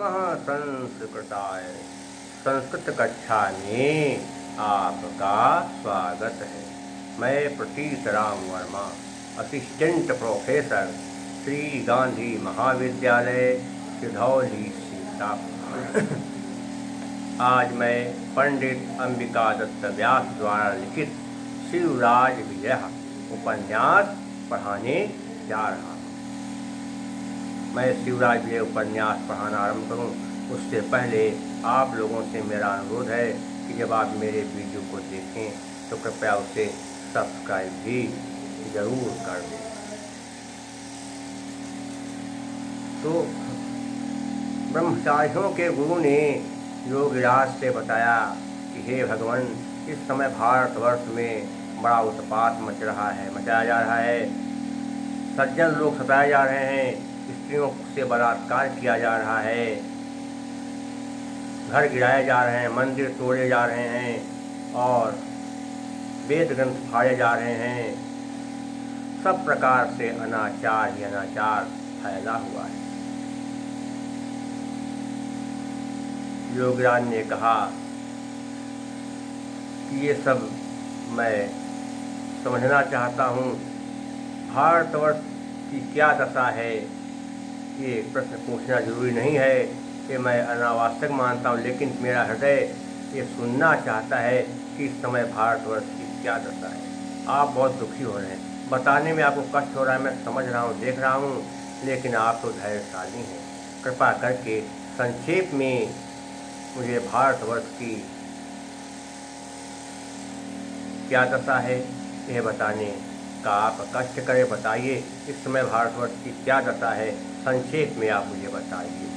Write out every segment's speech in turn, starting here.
नमः संस्कृताय। संस्कृत कक्षा में आपका स्वागत है। मैं प्रतीत राम वर्मा, असिस्टेंट प्रोफेसर, श्री गांधी महाविद्यालय, सिधौली, सीतापुर। आज मैं पंडित अंबिका दत्त व्यास द्वारा लिखित शिवराज विजय उपन्यास पढ़ाने जा रहा हूँ। मैं शिवराज विजय उपन्यास पढ़ाना आरंभ करूं, उससे पहले आप लोगों से मेरा अनुरोध है कि जब आप मेरे वीडियो को देखें तो कृपया उसे सब्सक्राइब भी ज़रूर कर दें। तो ब्रह्मचारियों के गुरु ने योगीराज से बताया कि हे भगवान, इस समय भारतवर्ष में बड़ा उत्पात मचाया जा रहा है। सज्जन लोग सताए जा रहे हैं, स्त्रियों से बलात्कार किया जा रहा है, घर गिराए जा रहे हैं, मंदिर तोड़े जा रहे हैं और वेद ग्रंथ फाड़े जा रहे हैं। सब प्रकार से अनाचार ही अनाचार फैला हुआ है। योगीराज ने कहा कि ये सब मैं समझना चाहता हूँ। भारतवर्ष की क्या दशा है, ये प्रश्न पूछना जरूरी नहीं है, कि मैं अनावश्यक मानता हूँ, लेकिन मेरा हृदय ये सुनना चाहता है कि इस समय भारतवर्ष की क्या दशा है। आप बहुत दुखी हो रहे हैं, बताने में आपको कष्ट हो रहा है, मैं समझ रहा हूँ, देख रहा हूँ, लेकिन आप तो धैर्यशाली हैं। कृपा करके संक्षेप में मुझे भारतवर्ष की क्या दशा है यह बताने का आप कष्ट करें। बताइए, इस समय भारतवर्ष की क्या दशा है, संक्षेप में आप मुझे बताइए।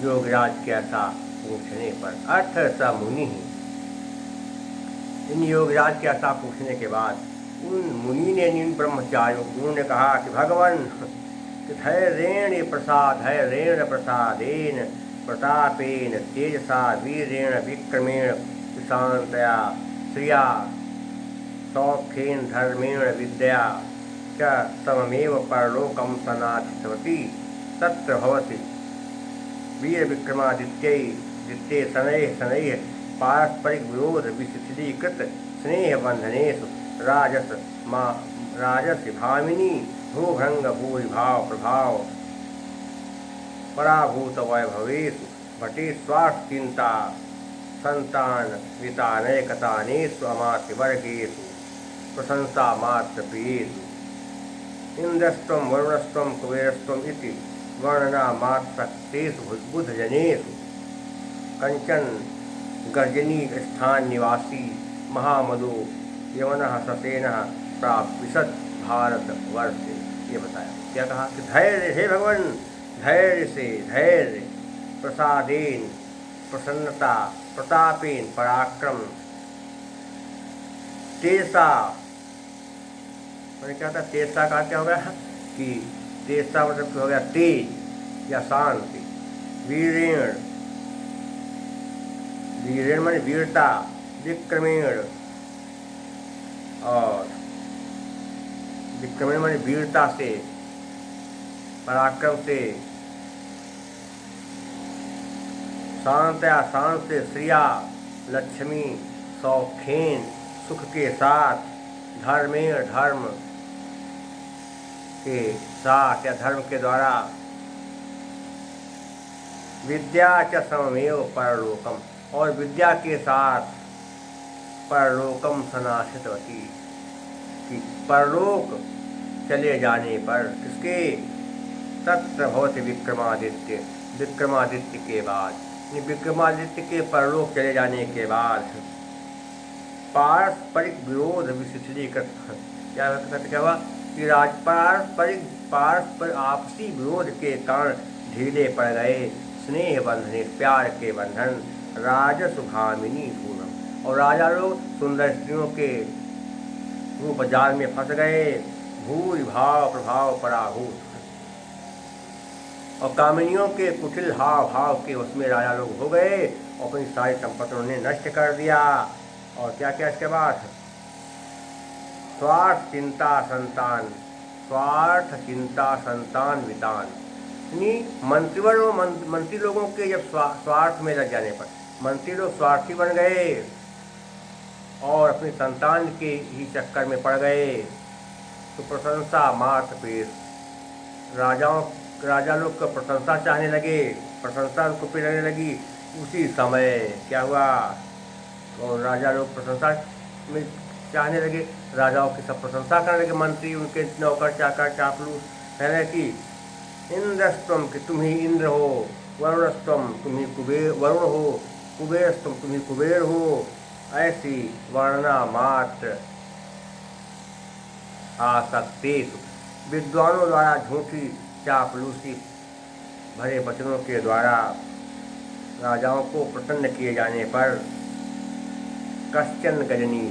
योगीराज के ऐसा पूछने पर अर्थ स मुनि ही, इन योगीराज के ऐसा पूछने के बाद उन मुनि ने, इन ब्रह्मचारियों गुरु ने कहा कि भगवान, धैर्येण प्रसादेन प्रतापेन तेजसा वीरेण विक्रमेण शांतया श्रिया सौख्येन धर्मेण विद्या च सममेव परलोकं सनाथितवती तत्र भवति वीर विक्रमादित्ये शनैः पारस्परिक विरोध विशिथिलीकृत स्नेह बंधनेषु राजसी भामिनी भूभृंग भूरिभाव प्रभाव पराभूत वैभवेषु भटे स्वार्थ चिंता संतान वितानैकतानेषु अमात्यवर्गेषु प्रशंसा मात्र प्रियेषु इंद्रस्त्वं वरुणस्त्वं कुबेरस्त्वम् इति वर्णना मात्रशक्तेषु बुधजनेषु कंचन गर्जनी स्थान निवासी महामदो यवनः ससेनः प्रापिसत भारतवर्षे। ये बताया, क्या कहा कि धैर्य, हे भगवान, धैर्य से, धैर्य, प्रसादेन प्रसन्नता, प्रतापेन पराक्रम, तेजसा, मैंने क्या था, तेजसा का क्या हो गया कि तेजसा मतलब हो गया तेज या शांति, वीरेण, वीरेण माने वीरता, विक्रमेण, और विक्रमेण माने वीरता से, पराक्रम से, शांतया, शांत से, श्रिया, लक्ष्मी, सौख्येन, सुख के साथ, धर्मेण, धर्म के साथ या धर्म के द्वारा, विद्या च सममेव परलोकम, और विद्या के साथ परलोकम सनाशितवती, कि परलोक चले जाने पर किसके, तत्र भवति विक्रमादित्य, विक्रमादित्य के बाद, विक्रमादित्य के परलोक चले जाने के बाद पारस्परिक विरोध विशिथिलीकृत, क्या हुआ कि पारस्पर आपसी विरोध के कारण ढीले पड़ गए स्नेह बंधने, प्यार के बंधन, राजसुभामिनी भूनम, और राजा लोग सुंदर स्त्रियों के रूप जाल में फंस गए, भूरि भाव प्रभाव पराभूत, और कामिनियों के कुटिल हाव भाव के उसमें राजा लोग हो गए और अपनी सारी संपत्ति उन्होंने नष्ट कर दिया। और क्या क्या इसके बाद, स्वार्थ चिंता संतान वितान, यानी मंत्रीवर और मंत्री लोगों के जब स्वार्थ में लग जाने पर मंत्री लोग स्वार्थी बन गए और अपनी संतान के ही चक्कर में पड़ गए, तो प्रशंसा मात्र पे राजा लोग का प्रशंसा चाहने लगे, प्रशंसा उनको पे लगने लगी। उसी समय क्या हुआ, और राजा लोग प्रशंसा में चाहने लगे, राजाओं की सब प्रशंसा करने लगे, मंत्री उनके नौकर चाकर चापलूस कहने कि इंद्रस्तम कि तुम ही इंद्र हो, वरुणस्तम तुम ही वरुण हो, कुबेरस्तम तुम ही कुबेर हो। ऐसी वर्णना मात्र आसक्ति विद्वानों द्वारा झूठी चापलूसी भरे वचनों के द्वारा राजाओं को प्रसन्न किए जाने पर कश्चन गजनी,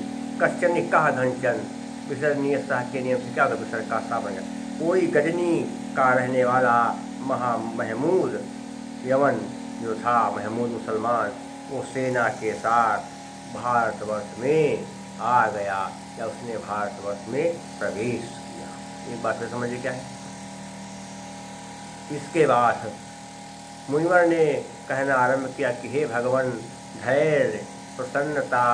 कश्चन कहा घनचन, विसर्जनीय शाह के नियम से क्या होगा, विसर्ग का सा बन गया। कोई गजनी का रहने वाला महमूद यमन जो था, महमूद मुसलमान, वो सेना के साथ भारतवर्ष में आ गया, या उसने भारतवर्ष में प्रवेश किया। एक बात में समझिए क्या है। इसके बाद मुनिवर ने कहना आरंभ किया कि हे भगवान, धैर्य, प्रसन्नता,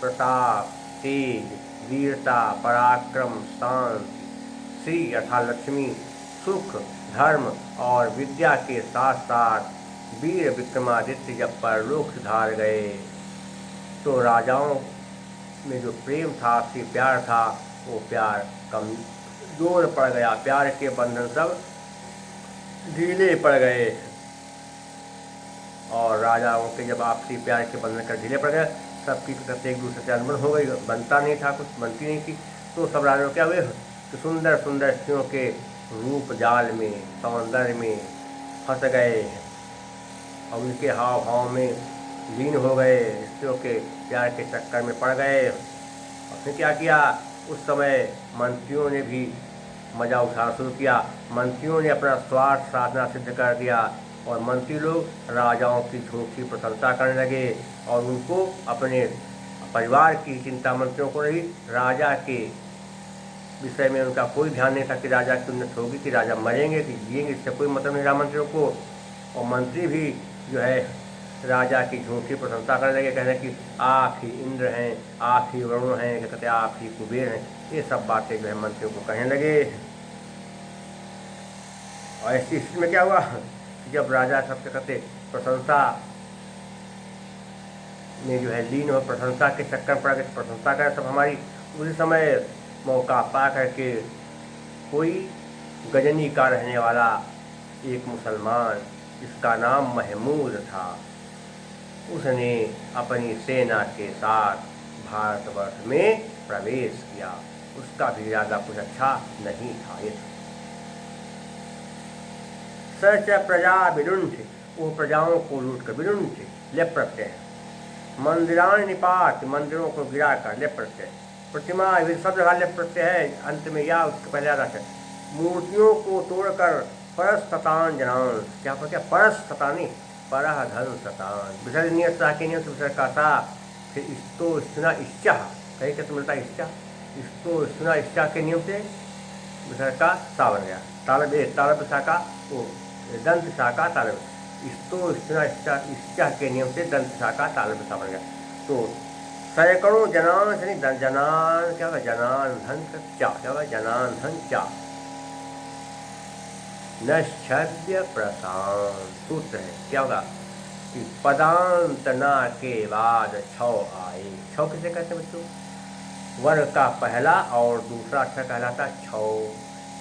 प्रताप, तेज, वीरता, पराक्रम, शांति, श्री अर्थात लक्ष्मी, सुख, धर्म और विद्या के साथ साथ वीर विक्रमादित्य जब परलोक धार गए, तो राजाओं में जो प्रेम था, से प्यार था, वो प्यार कमजोर पड़ गया, प्यार के बंधन सब ढीले पड़ गए। और राजाओं के जब आपसी प्यार के बंधन कर ढीले पड़ गए, सबकी प्रति एक दूसरे से अनबन हो गई, बनता नहीं था, कुछ बनती नहीं थी। तो सब राजाओं क्या हुए कि सुंदर सुंदर स्त्रियों के रूप जाल में, सौंदर्य में फंस गए और उनके हाव भाव में लीन हो गए, स्त्रियों के प्यार के चक्कर में पड़ गए। और फिर क्या किया, उस समय मंत्रियों ने भी मजा उठाना शुरू किया, मंत्रियों ने अपना स्वार्थ साधना सिद्ध कर दिया और मंत्री लोग राजाओं की झूठी प्रशंसा करने लगे और उनको अपने परिवार की चिंता मंत्रियों को रही, राजा के विषय में उनका कोई ध्यान नहीं था कि राजा की उन्नति होगी, कि राजा मरेंगे कि जिएंगे, इससे कोई मतलब नहीं रहा मंत्रियों को। और मंत्री भी जो है राजा की झूठी प्रशंसा करने लगे, कहने कि आप ही इंद्र हैं, आप ही वरुण हैं, क्या कहते हैं आप ही कुबेर हैं, ये सब बातें जो है मंत्रियों को कहने लगे। और ऐसी स्थिति में क्या हुआ, जब राजा सब क्या कहते प्रशंसा में जो है लीन हो, प्रशंसा के चक्कर पड़ गए, प्रशंसा करें सब हमारी, उसी समय मौका पा करके कोई गजनी का रहने वाला एक मुसलमान जिसका नाम महमूद था, उसने अपनी सेना के साथ भारतवर्ष में प्रवेश किया। उसका भी इरादा कुछ अच्छा नहीं था। ये सच प्रजा विरुंठ, वो प्रजाओं को लूट कर, विरुंठ लेप प्रत्यय है, मंदिरान निपात, मंदिरों को गिरा कर, लेप प्रत्यय, प्रतिमा सब जगह लेप प्रत्यय है, अंत में या उसके पहले आधा है, मूर्तियों को तोड़कर परस्ततान जनान, क्या पर क्या परस्ततानी, परह धन सतान, विसर्जनीय के नियम से विसर्ग का था। फिर इस्तो स्ना इच्छा, कहीं कैसे मिलता है इच्छा, इस्तो स्ना इच्छा के नियम से विसर्ग का सा बन गया, तालब शाखा वो दंत शाखा तालब, इस्तो स्ना इच्छा के नियम से दंत शाखा तालब सा बन गया। तो सैकड़ों जनान से नहीं, जनान क्या होगा, जनान धन चा, क्या होगा जनान धन चा, नश्छद्य प्रशांत सूत्र है, क्या होगा कि पदांत ना के बाद छौ आए। छौ किसे कहते हैं बच्चों, वर्ग का पहला और दूसरा अक्षर कहलाता छौ,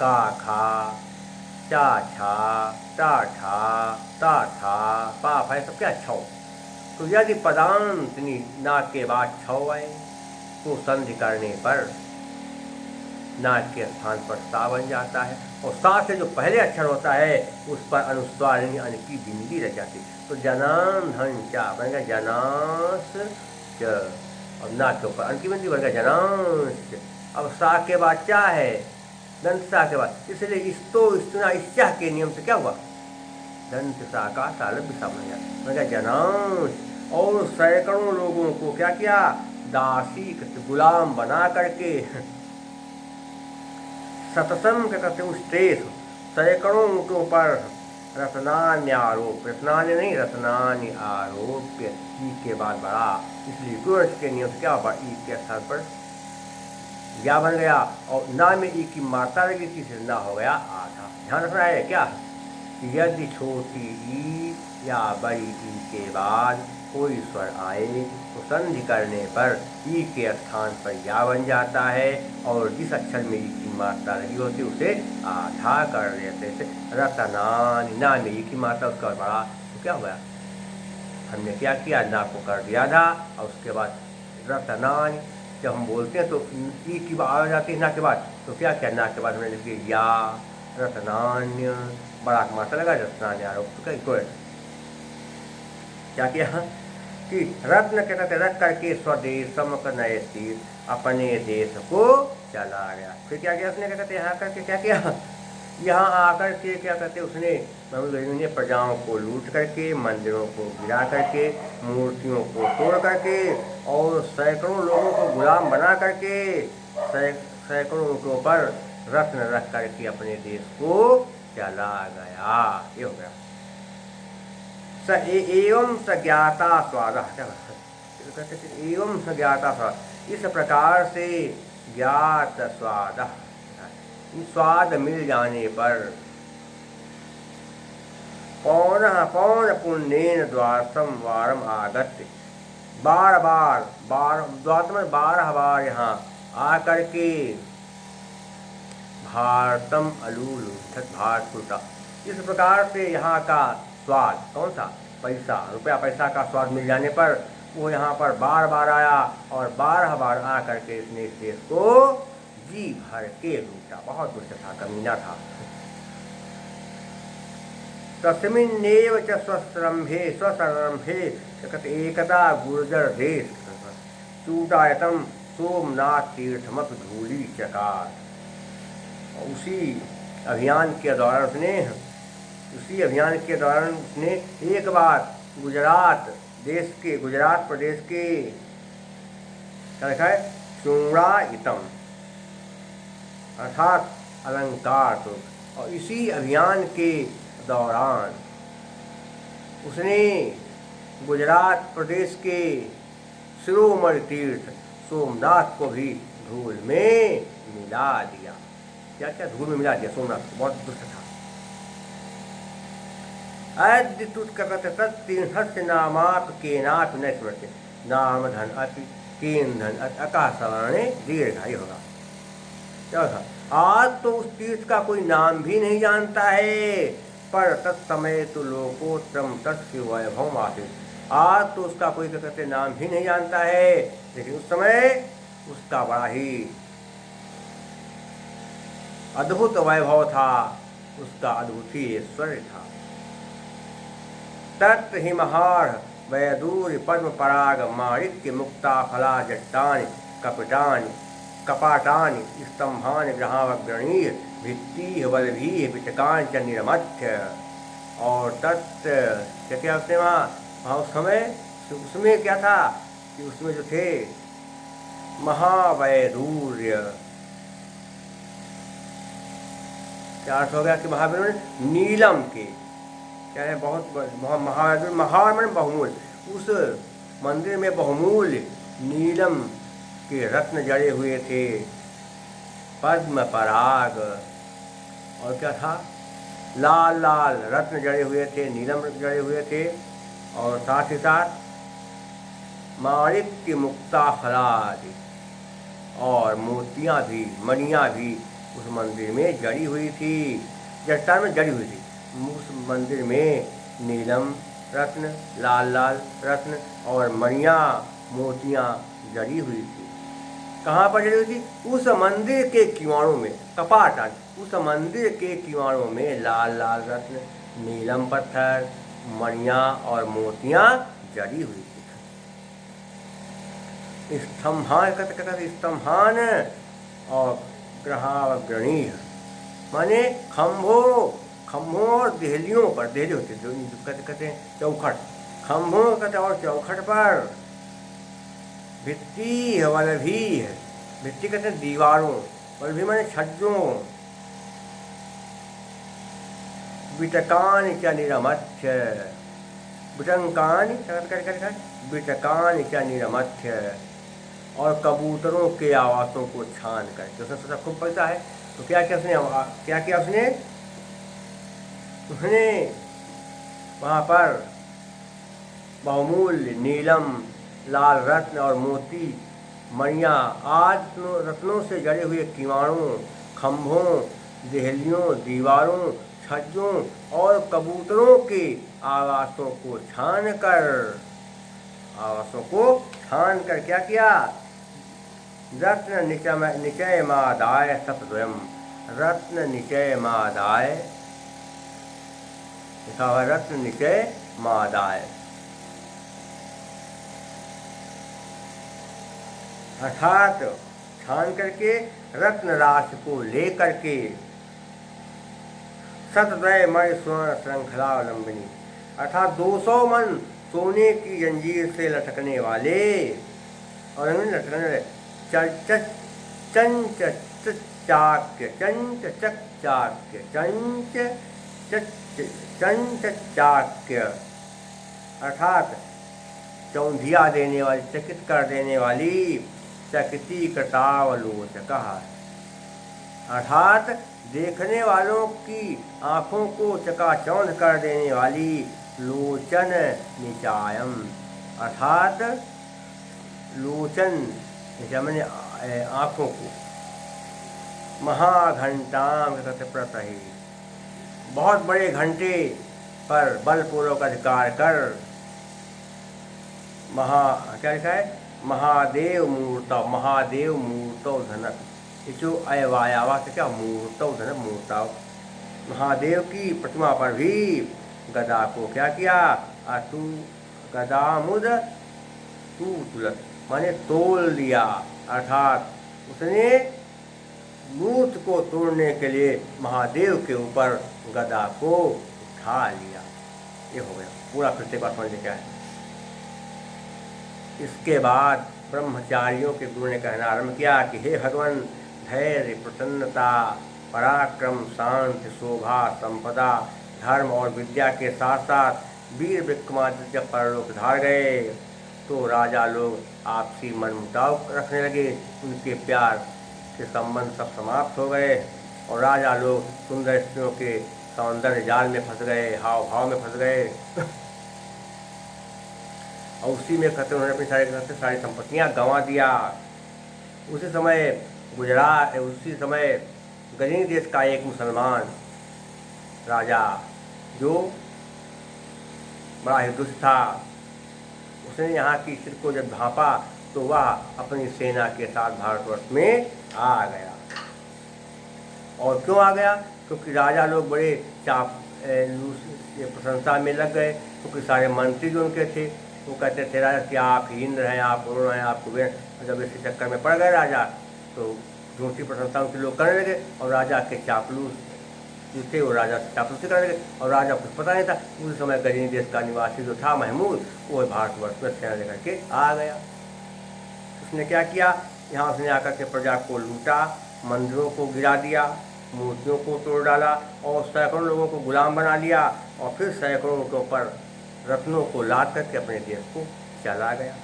का खा, चा छा, टा ठा, ता था, पा फा, सब क्या छौ। तो यदि पदांत ना के बाद छौ आए तो संधि करने पर नाक के स्थान पर सा बन जाता है, और सा से जो पहले अक्षर होता है उस पर अनुस्वार यानी अन की बिंदी रह जाती है। तो जनान धन चा बन गया जनास च, और नाक के ऊपर अन की बिंदी बन गया जनांश। अब सा के बाद चा है, दंत सा के बाद, इसलिए इस्तो इस्तना इच्छा के नियम से क्या हुआ, दंत सा का तालब सा बन गया जनांश। और सैकड़ों लोगों को क्या किया, दासी गुलाम बना करके सतसम क्या कहते हैं स्ट्रेस, सैकड़ों के ऊपर रत्नान्य आरोप, रत्नान्य नहीं रत्नान्य आरोप्य, ई के बाद बड़ा, इसलिए गुणज के नियम से क्या हुआ, ई के स्थान पर या बन गया और ना में ई की मात्रा लगी थी, इसलिए ना हो गया आधा। ध्यान रखना है क्या, यदि छोटी ई या बड़ी ई के बाद कोई स्वर आए तो संधि करने पर ई के स्थान पर या बन जाता है और जिस अक्षर में ई की मात्रा लगी होती है उसे आधा कर देते थे। रतनान, ना में ई की मात्रा उसका बड़ा, तो क्या हुआ, हमने क्या किया, ना को कर दिया था और उसके बाद रतनान, जब हम बोलते हैं तो ई की बात आ जाती है ना के बाद, तो क्या किया, ना के बाद हमने लिख दिया या, रत्नान्य, बड़ा का मात्रा लगा, रत्नान्य आरोप, क्या किया कि रत्न के तहत रख करके स्वदेशम नए तीर, अपने देश को चला गया। फिर क्या किया उसने, क्या कहते यहाँ करके क्या किया, यहाँ आकर के क्या कहते उसने, ने प्रजाओं को लूट करके, मंदिरों को गिरा करके, मूर्तियों को तोड़ करके और सैकड़ों लोगों को गुलाम बना करके, सैकड़ों के ऊपर रत्न रख करके अपने देश को चला गया। ये हो गया एवं सज्ञाता स्वाद, एवं सज्ञाता स्वाद, इस प्रकार से ज्ञात स्वाद, स्वाद मिल जाने पर पौन पुण्येन द्वारसम वारम आगत्य, बार बार द्वार में 12 बार यहाँ आकर के भारतम अलूल भारत उल्टा, इस प्रकार से यहाँ का स्वाद, कौन सा, पैसा, रुपया पैसा का स्वाद मिल जाने पर वो यहाँ पर बार बार आया और 12 बार आ करके इसने इस देश को जी भर के लूटा। बहुत दुष्ट था, कमीना था। तस्मिन्नेव च स्वसरंभे एकदा गुर्जर देश चूटायतम सोमनाथ तीर्थमप धूली चकार, उसी अभियान के दौरान उसने एक बार गुजरात प्रदेश के क्या लिखा है, चूड़ाइतम अर्थात अलंकार, तो और इसी अभियान के दौरान उसने गुजरात प्रदेश के शिरोमणि तीर्थ सोमनाथ को भी धूल में मिला दिया। क्या क्या धूल में मिला दिया, सोमनाथ बहुत दुष्ट था। तत्तीर्थ नामाप केनाप न स्मृति, नाम धन अपि केन धन अका सवर्णे दीर्घाई होगा। क्या था, आज तो उस तीर्थ का कोई नाम भी नहीं जानता है, पर तत्समय तो लोकोत्तम तस्य वैभव आसित, आज तो उसका कोई क्या कहते नाम भी नहीं जानता है, लेकिन उस समय उसका बड़ा ही अद्भुत वैभव था, उसका अद्भुत ही ऐश्वर्य था। तत् हिमहार वैदूर पद्म पराग माणिक्य मुक्ता फला जट्टानि कपटानि कपाटानि स्तंभानि ग्रहावग्रणीय भित्ति वल्भी विचकांच निर्मथ्य। और तत् क्या उसने वहाँ उस समय उसमें क्या था कि उसमें जो थे महावैदूर्य, क्या अर्थ हो गया कि महावीर नीलम के क्या है, बहुत महावीर, महान बहुमूल्य, उस मंदिर में बहुमूल्य नीलम के रत्न जड़े हुए थे, पद्म पराग, और क्या था, लाल लाल रत्न जड़े हुए थे, नीलम रत्न जड़े हुए थे, और साथ ही साथ माणिक्य मुक्ता फलादि और मोतियाँ भी, मणियाँ भी उस मंदिर में जड़ी हुई थी, जट्टान में जड़ी हुई थी। उस मंदिर में नीलम रत्न, लाल लाल रत्न और मणियाँ मोतियाँ जड़ी हुई थी। कहाँ पर जड़ी हुई थी, उस मंदिर के किवाड़ों में, कपाट, उस मंदिर के किवाड़ों में लाल लाल रत्न, नीलम पत्थर, मणियाँ और मोतियाँ जड़ी हुई थी। स्तंभान कहते स्तंभान और ग्रहावग्रणीय माने खम्भों और देहलियों पर, देहली होती है जो कहते हैं चौखट, खम्भों कहते और चौखट पर, भित्ति वल्भी, भित्ति कहते हैं दीवारों, वल्भी माने छज्जों, वितकानि च निरमथ्य, विटंकानि वितकानि च निरमथ्य, और कबूतरों के आवासों को छान कर। उसने सोचा खूब पैसा है, तो क्या किया उसने, क्या किया उसने उसने वहाँ पर बहुमूल्य नीलम, लाल रत्न और मोती, मणियाँ, आज रत्नों से जड़े हुए किवाड़ों, खंभों, देहलियों, दीवारों, छज्जों और कबूतरों के आवासों को छान कर क्या किया, रत्न निचय मादाय सतद्वयम, रत्न निचय मादाय, लिखा हुआ रत्न निचय मादाय, अर्थात छान करके रत्न राशि को ले करके, सतद्वय मणि स्वर्ण श्रृंखलावलंबिनी, अर्थात 200 मन सोने की जंजीर से लटकने वाले, और लटकने चाक्य, अर्थात चौंधिया देने वाली, चकित कर देने वाली, चकिती कृतावलोचक, अर्थात देखने वालों की आँखों को चकाचौंध कर देने वाली, लोचन निचायम, अर्थात लोचन मैंने आँखों को, महाघंटाम प्रतहि, बहुत बड़े घंटे पर बलपूर्वक अधिकार कर, क्या लिखा है, महादेव मूर्तौ धनक, जो अयवायावा से क्या, मूर्तौ धनक, मूर्ताव, महादेव की प्रतिमा पर भी गदा को क्या किया, अतु गदामुद तू तुलत, माने तोल दिया, अर्थात उसने मूर्त को तोड़ने के लिए महादेव के ऊपर गदा को उठा लिया। ये हो गया पूरा कृत्य का समझ क्या है। इसके बाद ब्रह्मचारियों के गुरु ने कहना आरम्भ किया कि हे भगवान, धैर्य, प्रसन्नता, पराक्रम, शांति, शोभा, संपदा, धर्म और विद्या के साथ साथ वीर विक्रमादित्य जब परलोक धार गए तो राजा लोग आपसी मनमुटाव रखने लगे, उनके प्यार के संबंध सब समाप्त हो गए और राजा लोग सुंदर स्त्रियों के सौंदर्य जाल में फंस गए, हाव भाव में फंस गए और उसी में कहते उन्होंने अपनी सारी संपत्तियां गंवा दिया। उसी समय गजनी देश का एक मुसलमान राजा जो बड़ा ही दुष्ट था, उसने यहाँ की स्थिति को जब भांपा तो वह अपनी सेना के साथ भारतवर्ष में आ गया। और क्यों आ गया? क्योंकि राजा लोग बड़े प्रशंसा में लग गए, क्योंकि सारे मंत्री जो उनके थे वो कहते थे राजा कि आप इंद्र हैं, आप वरुण हैं, आप कुबेर। जब इसी चक्कर में पड़ गए राजा तो झूठी प्रशंसा उनके लोग करने लगे और राजा के चापलूस जो थे वो राजा से चापलूसी करने लगे और राजा कुछ पता नहीं था। उस समय गजनी देश का निवासी जो था महमूद, वो भारतवर्ष में सेना लेकर के आ गया। उसने क्या किया, यहाँ उसने आकर के प्रजा को लूटा, मंदिरों को गिरा दिया, मूर्तियों को तोड़ डाला और सैकड़ों लोगों को गुलाम बना लिया और फिर सैकड़ों के ऊपर रत्नों को लाद करके अपने देश को चला गया।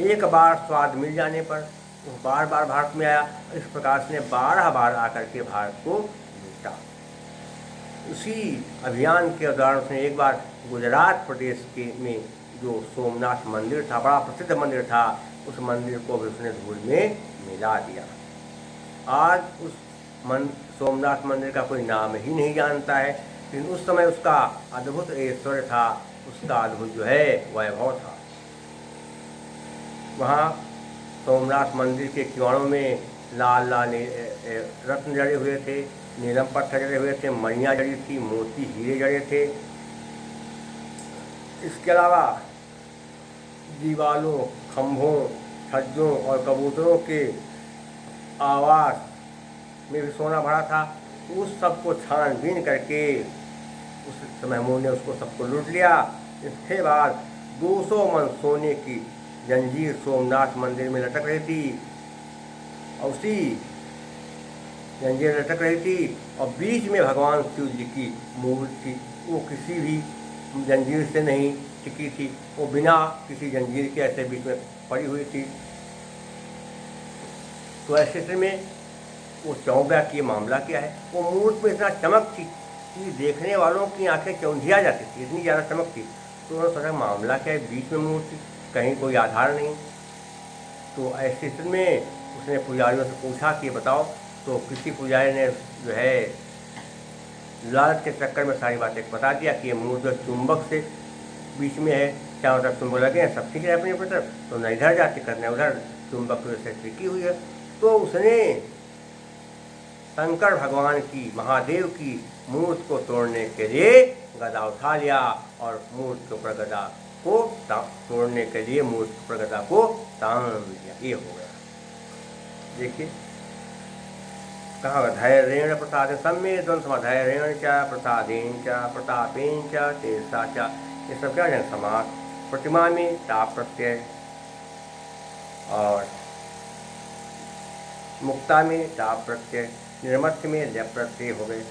एक बार स्वाद मिल जाने पर वो बार बार भारत में आया। इस प्रकार से 12 बार आकर के भारत को लूटा। उसी अभियान के दौरान उसने एक बार गुजरात प्रदेश के में जो सोमनाथ मंदिर था, बड़ा प्रसिद्ध मंदिर था, उस मंदिर को भी उसने धूल में मिला दिया। आज उस सोमनाथ मंदिर का कोई नाम ही नहीं जानता है, लेकिन उस समय उसका अद्भुत ऐश्वर्य था, उसका अद्भुत जो है वैभव था। वहाँ सोमनाथ मंदिर के किवाड़ों में लाल लाल रत्न जड़े हुए थे, नीलम पत्थर जड़े हुए थे, मणियाँ जड़ी थी, मोती हीरे जड़े थे। इसके अलावा दीवालों, खंभों, छज्जों और कबूतरों के आवास में भी सोना भरा था। उस सबको छानबीन करके उस समय महमूद ने उसको सबको लूट लिया। इसके बाद 200 मन सोने की जंजीर सोमनाथ मंदिर में लटक रही थी और उसी जंजीर लटक रही थी और बीच में भगवान शिव जी की मूर्ति, वो किसी भी जंजीर से नहीं टिकी थी, वो बिना किसी जंजीर के ऐसे बीच में पड़ी हुई थी। तो ऐसे में वो चौंका कि मामला क्या है। वो मूर्ति में इतना चमक थी कि देखने वालों की आंखें चौंधिया जाती थी, इतनी ज़्यादा चमक थी। तो उन्होंने सोचा मामला क्या है, बीच में मूर्ति, कहीं कोई आधार नहीं। तो ऐसी स्थिति में उसने पुजारियों से पूछा कि बताओ। तो किसी पुजारी ने जो है लालच के चक्कर में सारी बातें बता दिया कि ये मूर्ति चुंबक से बीच में है, चारों तरफ चुंबक लगे हैं, सब ठीक है अपनी अपनी तरफ, तो न इधर जाती करने उधर, चुंबक से टिकी हुई है। तो उसने शंकर भगवान की, महादेव की मूर्ति को तोड़ने के लिए गदा उठा लिया और मूर्ति के ऊपर गदा को तोड़ने के लिए मूर्ति के ऊपर गदा को तान दिया। ये हो गया। देखिए कहाँ धैर्येण प्रसाद सम्मे द्वंद्व धैर्येण च प्रसादेन च प्रतापेन च तेजसा च, ये सब क्या है समास। प्रतिमा में ताप प्रत्यय और मुक्ता में ताप प्रत्यय, निर्मत्य में लय प्रत्यय हो गए।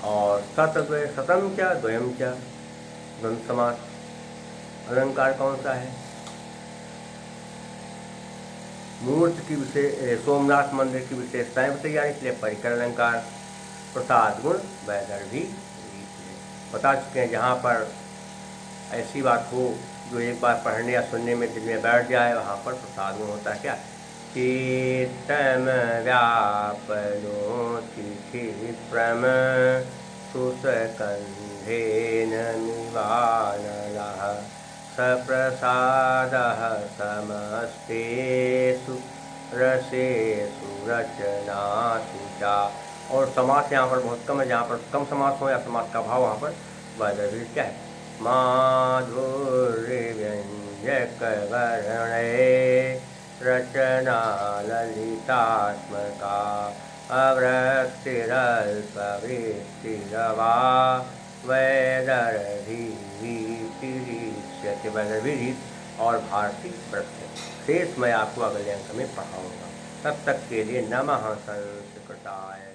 और सतद्वय सतम च द्वयम च द्वंद्व समास। अलंकार कौन सा है? मूर्ति की विशेष, सोमनाथ मंदिर की विशेषताएं बताई जाए, इसलिए परिकर अलंकार। प्रसाद गुण वैदर्भी बता चुके हैं। जहाँ पर ऐसी बात हो जो एक बार पढ़ने या सुनने में दिल में बैठ जाए, वहाँ पर प्रसाद गुण होता है क्या? चेतन व्यापनोति क्षिप्रम सुसकन्धेन निवानलः सप्रसादः समस्तेषु रसेषु रचनासु च। और समास यहाँ पर बहुत कम है, जहाँ पर कम समास हो या समास का भाव वहाँ पर वैदर्भी क्या है? माधुर्य व्यंजक वर्णे रचना ललितात्मका अवृत्तिरल्पवृत्तिरवा वैदर्भीतिरिच्यते। वैदर्भी और भारती प्रत्यय। शेष मैं आपको अगले अंक में पढ़ाऊँगा। तब तक के लिए नमः संस्कृताय।